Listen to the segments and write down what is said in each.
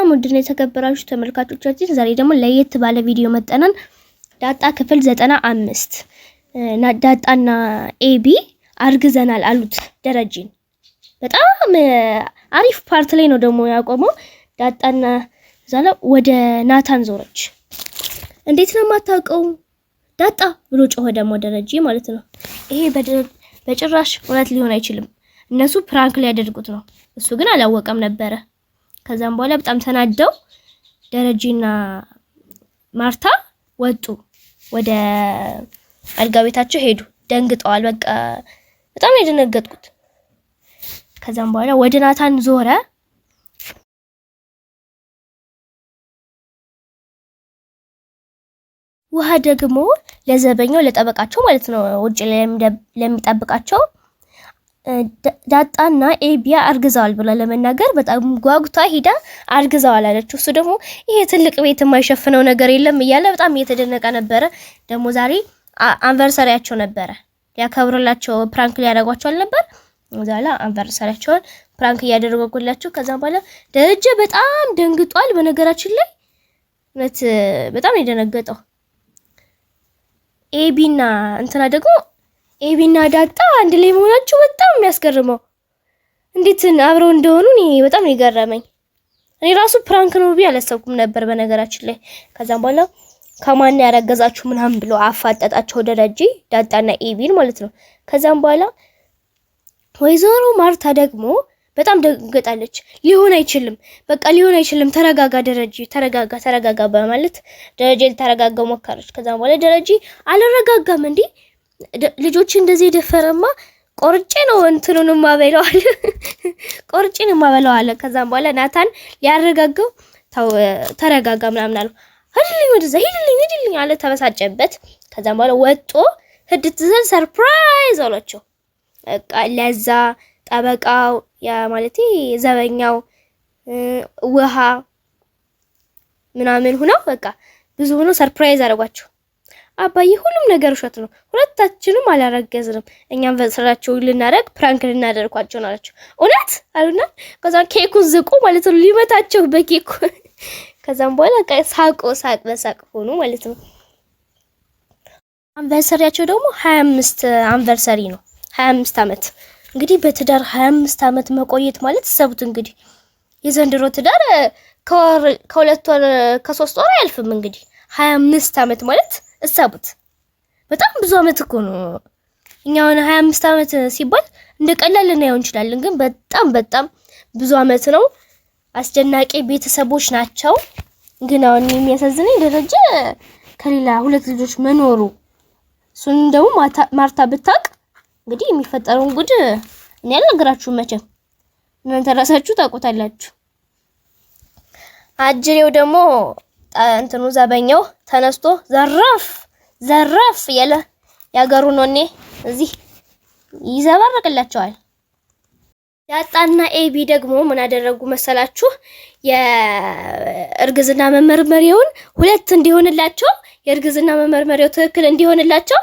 ሰላም ውድና የተከበራችሁ ተመልካቾቻችን ዛሬ ደግሞ ለየት ባለ ቪዲዮ መጣናል። ዳጣ ክፍል 95 ዳጣና ኤቢ አርግዘናል አሉት ደረጃን። በጣም አሪፍ ፓርት ላይ ነው ደግሞ ያቆመው። ዳጣና ዛላ ወደ ናታን ዞረች። እንዴት ነው ማታውቀው ዳጣ ብሎ ጮኸ ደግሞ ደረጃ ማለት ነው። ይሄ በጭራሽ እውነት ሊሆን አይችልም። እነሱ ፕራንክ ሊያደርጉት ነው። እሱ ግን አላወቀም ነበረ። ከዛም በኋላ በጣም ተናደው ደረጃና ማርታ ወጡ። ወደ አልጋ ቤታቸው ሄዱ። ደንግጠዋል። በቃ በጣም የደነገጥኩት። ከዛም በኋላ ወደ ናታን ዞረ። ውሃ ደግሞ ለዘበኛው ለጠበቃቸው ማለት ነው ውጭ ለሚጠብቃቸው ዳጣና ኤቢያ አርግዘዋል ብላ ለመናገር በጣም ጓጉታ ሄዳ አርግዘዋል አለች። እሱ ደግሞ ይሄ ትልቅ ቤት የማይሸፍነው ነገር የለም እያለ በጣም እየተደነቀ ነበረ። ደግሞ ዛሬ አንቨርሰሪያቸው ነበረ። ያከብርላቸው ፕራንክ ሊያደርጓቸው ነበር። ዛላ አንቨርሰሪያቸውን ፕራንክ እያደረጉላቸው። ከዛ በኋላ ደረጃ በጣም ደንግጧል። በነገራችን ላይ በጣም የደነገጠው ኤቢና እንትና ደግሞ ኤቢና ዳጣ አንድ ላይ መሆናቸው በጣም የሚያስገርመው። እንዴት አብረው እንደሆኑ እኔ በጣም ይገረመኝ። እኔ ራሱ ፕራንክ ነው ብዬ አላሰብኩም ነበር በነገራችን ላይ። ከዛም በኋላ ከማን ያረገዛችሁ ምናምን ብሎ አፋጠጣቸው ደረጃ ዳጣና ኤቢን ማለት ነው። ከዛም በኋላ ወይዘሮ ማርታ ደግሞ በጣም ደንግጣለች። ሊሆን አይችልም፣ በቃ ሊሆን አይችልም፣ ተረጋጋ ደረጃ፣ ተረጋጋ በማለት ደረጃ ልታረጋጋው ሞከረች። ከዛም በኋላ ደረጃ አልረጋጋም እንዴ ልጆች እንደዚህ ደፈረማ ቆርጬ ነው እንትኑን ማበላዋል ቆርጬ ነው ማበላው አለ። ከዛም በኋላ ናታን ያረጋጋው ተረጋጋ ምናምን አለው። ሂድልኝ ወደዛ ሂድልኝ አለ። ተበሳጨበት። ከዛም በኋላ ወጦ ህድትዘን ሰርፕራይዝ አላቸው። በቃ ለዛ ጠበቃው ያ ማለት ዘበኛው ውሃ ምናምን ሆነው በቃ ብዙ ሆኖ ሰርፕራይዝ አደረጓቸው። አባዬ ሁሉም ነገር ውሸት ነው፣ ሁለታችንም አላረገዝንም፣ እኛም በስራቸው ልናረግ ፕራንክ ልናደርጓቸው ነው አላቸው። እውነት አሉና ከዛ ኬኩን ዝቁ ማለት ነው ሊመታቸው በኬኩ። ከዛም በኋላ ሳቅ በሳቅ ሆኑ ማለት ነው። አንቨርሰሪያቸው ደግሞ 25 አንቨርሰሪ ነው። 25 አመት እንግዲህ በትዳር 25 አመት መቆየት ማለት ሰቡት እንግዲህ የዘንድሮ ትዳር ከሁለት ወር ከ3 ወር አያልፍም። እንግዲህ 25 አመት ማለት እሰቡት። በጣም ብዙ አመት እኮ ነው። እኛውን 25 አመት ሲባል እንደ ቀላል ልናየው እንችላለን፣ ግን በጣም ብዙ አመት ነው። አስደናቂ ቤተሰቦች ናቸው። ግን አሁን የሚያሳዝነኝ ደረጃ ከሌላ 2 ልጆች መኖሩ። እሱን ደግሞ ማርታ ብታቅ እንግዲህ የሚፈጠረውን ጉድ እኔ አልነግራችሁም መቼም እናንተ ራሳችሁ ታውቁታላችሁ። አጅሬው ደግሞ እንትኑ ዘበኛው ተነስቶ ዘራፍ ያለ ያገሩ ነውኔ እዚህ ይዘባረቅላቸዋል። ዳጣና ኤቢ ደግሞ ምን አደረጉ መሰላችሁ? የእርግዝና መመርመሪያውን 2 እንዲሆንላቸው የእርግዝና መመርመሪያው ትክክል እንዲሆንላቸው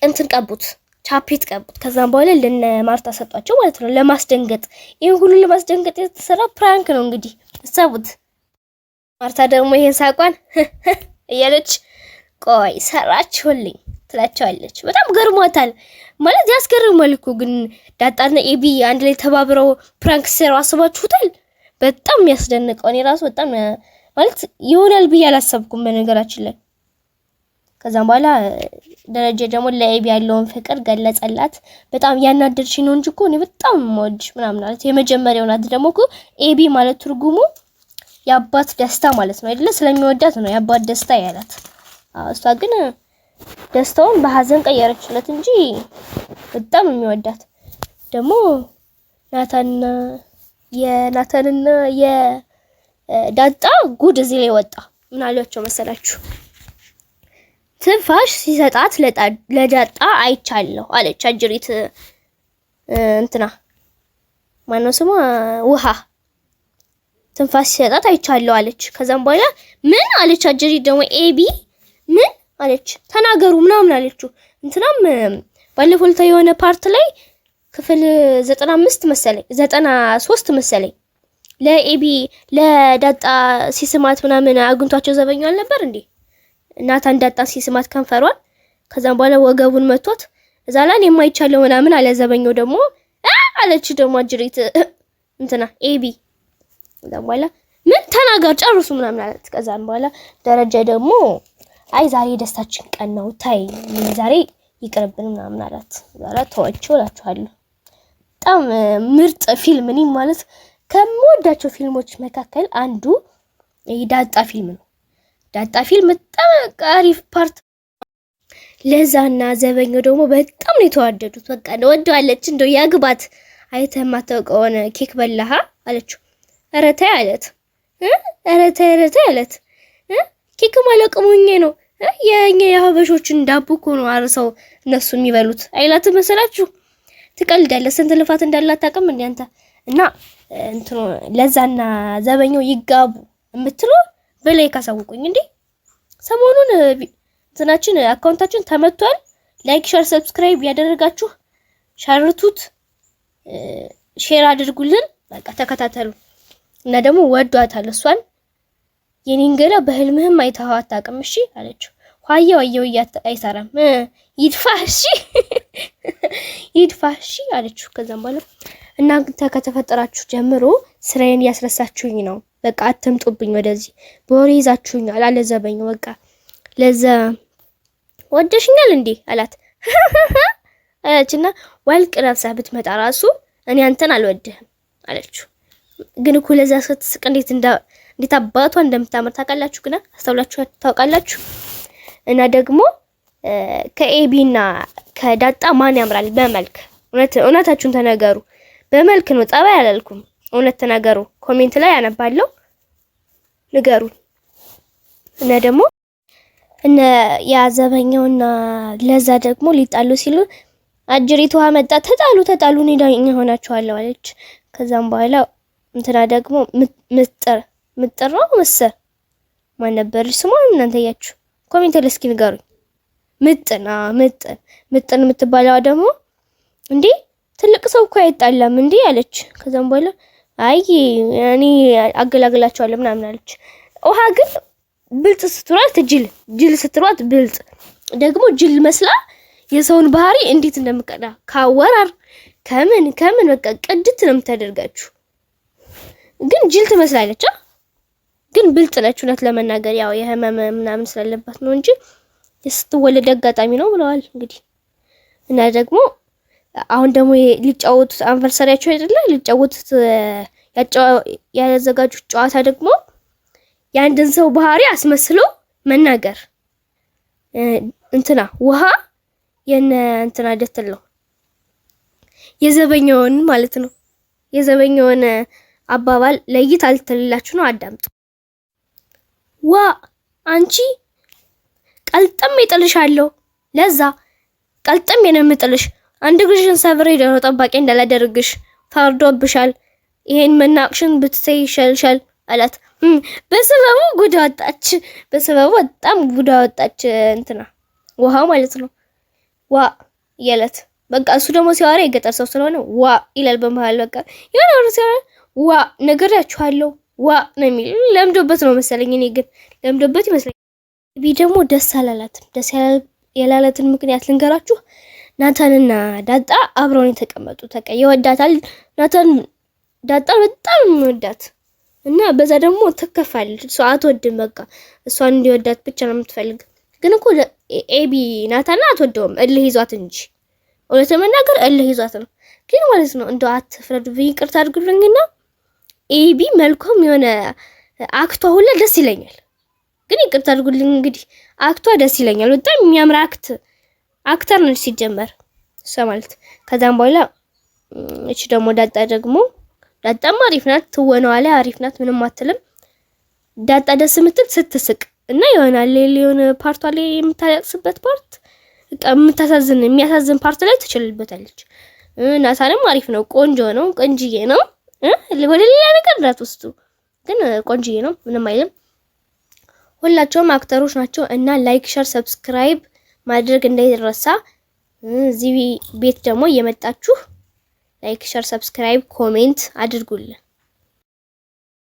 እንትን ቀቡት፣ ቻፒት ቀቡት። ከዛም በኋላ ለነ ማርታ ሰጧቸው ማለት ነው ለማስደንገጥ። ይሄን ሁሉ ለማስደንገጥ የተሰራ ፕራንክ ነው እንግዲህ እሰቡት። ማርታ ደግሞ ይሄን ሳቋን እያለች ቆይ ሰራችሁልኝ ትላቸዋለች። በጣም ገርሟታል ማለት ያስገርማል እኮ። ግን ዳጣና ኤቢ አንድ ላይ ተባብረው ፕራንክ ሰራው አስባችሁታል? በጣም የሚያስደንቀው። እኔ ራሱ በጣም ማለት ይሆናል ብዬ አላሰብኩም በነገራችን ላይ። ከዛም በኋላ ደረጃ ደግሞ ለኤቢ ያለውን ፍቅር ገለጸላት። በጣም ያናደርሽ ነው እንጂ እኮ እኔ በጣም የምወድሽ ምናምን ማለት የመጀመሪያው ናት። ደግሞ እኮ ኤቢ ማለት ትርጉሙ የአባት ደስታ ማለት ነው አይደለ? ስለሚወዳት ነው የአባት ደስታ ያላት። እሷ ግን ደስታውን በሐዘን ቀየረችለት እንጂ በጣም የሚወዳት ደግሞ ናታንና የዳጣ ጉድ እዚህ ላይ ወጣ። ምን አሏቸው መሰላችሁ? ትንፋሽ ሲሰጣት ለዳጣ አይቻለሁ አለች። አጅሪት እንትና ማነው ስሟ ውሃ ትንፋሽ ሲሰጣት አይቻለሁ አለች። ከዛም በኋላ ምን አለች አጅሪት ደግሞ ኤቢ ምን አለች? ተናገሩ ምናምን አለችው። እንትናም ባለፈው የሆነ ፓርት ላይ ክፍል 95 መሰለኝ 93 መሰለኝ ለኤቢ ለዳጣ ሲስማት ምናምን አግኝቷቸው ዘበኛው አልነበር እንዴ? ናታን ዳጣ ሲስማት ከንፈሯን ከዛም በኋላ ወገቡን መቷት እዛ ላይ የማይቻለው ምናምን አለ። ዘበኛው ደግሞ አለች ደግሞ አጅሪት እንትና ኤቢ ከዛም በኋላ ምን ተናገር ጨርሱ ምናምን አላት። ከዛም በኋላ ደረጃ ደግሞ አይ ዛሬ ደስታችን ቀን ነው ታይ ዛሬ ይቅርብን ምናምን አላት። ዛሬ ተወቸው እላችኋለሁ። በጣም ምርጥ ፊልም ነኝ ማለት ከምወዳቸው ፊልሞች መካከል አንዱ ዳጣ ፊልም ነው። ዳጣ ፊልም በጣም አሪፍ ፓርት ለዛና ዘበኛው ደግሞ በጣም ነው የተዋደዱት። በቃ ነው ወደዋለች። እንደው ያግባት አይተህ ማታውቀውን ኬክ በላሃ አለችው። ኧረ ተይ አለት ኧረ ተይ አለት ኬክ ማለቅሙኝ ነው የኛ የሀበሾችን ዳቦ እኮ ነው አርሰው እነሱ የሚበሉት አይላት መሰላችሁ? ትቀልዳለህ። ስንት ልፋት እንዳላት ታውቅም እንዴ አንተ? እና እንትኑ ለዛና ዘበኛው ይጋቡ የምትሉ በላይ ካሳውቁኝ እንዴ። ሰሞኑን እንትናችን አካውንታችን ተመቷል። ላይክ ሼር ሰብስክራይብ ያደረጋችሁ ሻርቱት ሼር አድርጉልን። በቃ ተከታተሉ እና ደግሞ ወዷታል እሷን የኔን ገላ በህልምህም አይተኸው አታውቅም እሺ አለችው። ዋየው አይሰራም ይድፋሽ ይድፋሽ አለችው። ከዛም በኋላ እናንተ ከተፈጠራችሁ ጀምሮ ስራዬን ያስረሳችሁኝ ነው። በቃ አትምጡብኝ ወደዚህ በወሬ ይዛችሁኛል አለ ዘበኛው። በቃ ለዛ ወደሽኛል እንዴ አላት አለችና ወልቅ ለብሳ ብትመጣ ራሱ እኔ አንተን አልወድህም አለችው። ግን እኮ ለዛ ስትስቅ እንዴት አባቷ እንደምታምር ታውቃላችሁ? ግን አስተውላችሁ ታውቃላችሁ? እና ደግሞ ከኤቢና ከዳጣ ማን ያምራል በመልክ? እውነታችሁን ተናገሩ። በመልክ ነው ጸባይ አላልኩም። እውነት ተናገሩ። ኮሜንት ላይ አነባለሁ ንገሩ። እና ደግሞ እነ ያዘበኛውና ለዛ ደግሞ ሊጣሉ ሲሉ አጅሪቱ መጣ። ተጣሉ እኔ ዳኛ ሆናችኋለሁ አለች። ከዛም በኋላ እንትና ደግሞ ምጥራው ምስር ማን ነበር ስሟ? እናንተ ያያችሁ ኮሜንት ላይ እስኪ ንገሩኝ። ምጥን የምትባለው ደግሞ እንዴ ትልቅ ሰው እኮ አይጣላም እንዴ አለች። ከዛም በኋላ አይ እኔ አገላግላቸዋለሁ ምናምን አለች። ውሃ ግን ብልጥ ስትሯት ጅል ስትሯት ብልጥ ደግሞ ጅል መስላ የሰውን ባህሪ እንዴት እንደምቀዳ ካወራር ከምን በቃ ቅድት ነው የምታደርጋችሁ። ግን ጅል ትመስላለች ግን ብልጥ ነች። እውነት ለመናገር ያው የህመም ምናምን ስላለባት ነው እንጂ ስትወለድ አጋጣሚ ነው ብለዋል እንግዲህ። እና ደግሞ አሁን ደግሞ ሊጫወቱት አንቨርሰሪያቸው አይደለ ሊጫወቱት ያዘጋጁት ጨዋታ ደግሞ የአንድን ሰው ባህሪ አስመስሎ መናገር እንትና ውሃ እንትና ደተለው የዘበኛውን ማለት ነው። የዘበኛውን አባባል ለይት አልተልላችሁ ነው አዳምጡ። ዋ አንቺ ቀልጠም ይጥልሻለሁ። ለዛ ቀልጠም የነምጥልሽ አንድ ግሽን ሰብሬ ደሮ ጠባቂ እንዳላደርግሽ ፈርዶብሻል። ይሄን መናቅሽን ብትተይ ይሻልሻል አላት። በሰበቡ ጉዳ ወጣች። በሰበቡ በጣም ጉዳ ወጣች እንትና ውሃ ማለት ነው። ዋ ይላል በቃ እሱ ደግሞ ሲያወራ የገጠር ሰው ስለሆነ ዋ ይላል በመሃል በቃ የሆነ ወር ሲያወራ ዋ ነገራችኋለሁ ዋ ነው የሚል ለምዶበት ነው መሰለኝ። እኔ ግን ለምዶበት ይመስለኛል። ቢ ደግሞ ደስ አላላትም። ደስ ያላለትን ምክንያት ልንገራችሁ። ናታንና ዳጣ አብረው የተቀመጡ ይወዳታል። ናታን ዳጣ በጣም የሚወዳት እና በዛ ደግሞ ትከፋለች። እሷ አትወድም። በቃ እሷን እንዲወዳት ብቻ ነው የምትፈልግ። ግን እኮ ኤቢ ናታን አትወደውም። እልህ ይዟት እንጂ እውነት ለመናገር እልህ ይዟት ነው። ግን ማለት ነው እንደው አትፍረዱብኝ፣ ይቅርታ አድርጉልኝና ኤቢ መልኩም የሆነ አክቷ ሁላ ደስ ይለኛል። ግን ይቅርታ አድርጉልኝ እንግዲህ አክቷ ደስ ይለኛል። በጣም የሚያምር አክተር ነች ሲጀመር እሷ ማለት። ከዛም በኋላ እቺ ደግሞ ዳጣም አሪፍ ናት። ትወናዋ ላይ አሪፍ ናት። ምንም አትልም። ዳጣ ደስ የምትል ስትስቅ እና ይሆናል የሆነ ፓርቷ ላይ የምታለቅስበት ፓርት የሚያሳዝን ፓርት ላይ ትችልበታለች። ናታንም አሪፍ ነው። ቆንጆ ነው። ቆንጅዬ ነው። ወደ ሌላ ነገር እንዳትወስዱ ግን ቆንጅዬ ነው። ምንም አይልም። ሁላቸውም አክተሮች ናቸው እና ላይክ ሼር ሰብስክራይብ ማድረግ እንዳይረሳ። እዚህ ቤት ደግሞ እየመጣችሁ ላይክ ሼር ሰብስክራይብ ኮሜንት አድርጉልን።